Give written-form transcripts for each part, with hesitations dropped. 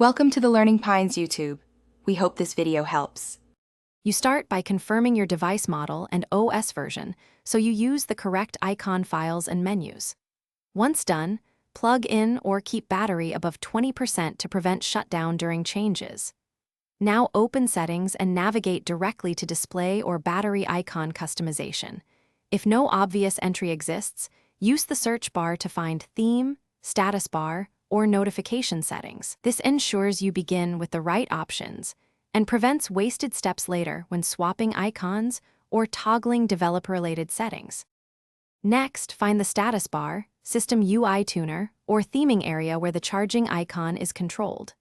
Welcome to the Learning Pines YouTube. We hope this video helps. You start by confirming your device model and OS version, so you use the correct icon files and menus. Once done, plug in or keep battery above 20% to prevent shutdown during changes. Now open Settings and navigate directly to display or battery icon customization. If no obvious entry exists, use the search bar to find Theme, Status Bar, or Notification Settings. This ensures you begin with the right options and prevents wasted steps later when swapping icons or toggling developer-related settings. Next, find the Status Bar, System UI Tuner, or Theming area where the charging icon is controlled.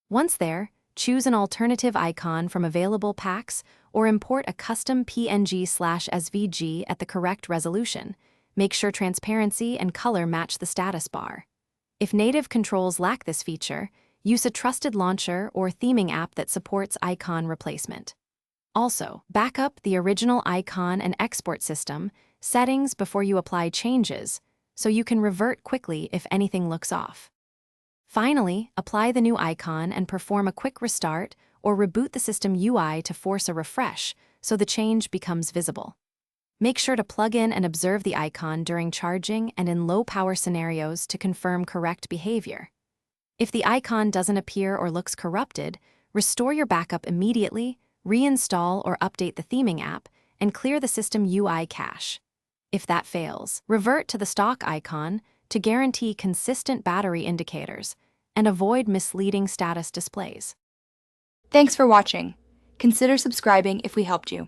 Once there, choose an alternative icon from available packs or import a custom PNG/SVG at the correct resolution. Make sure transparency and color match the status bar. If native controls lack this feature, use a trusted launcher or theming app that supports icon replacement. Also, back up the original icon and export system settings before you apply changes, so you can revert quickly if anything looks off. Finally, apply the new icon and perform a quick restart or reboot the system UI to force a refresh so the change becomes visible. Make sure to plug in and observe the icon during charging and in low-power scenarios to confirm correct behavior. If the icon doesn't appear or looks corrupted, restore your backup immediately, reinstall or update the theming app, and clear the system UI cache. If that fails, revert to the stock icon to guarantee consistent battery indicators and avoid misleading status displays. Thanks for watching. Consider subscribing if we helped you.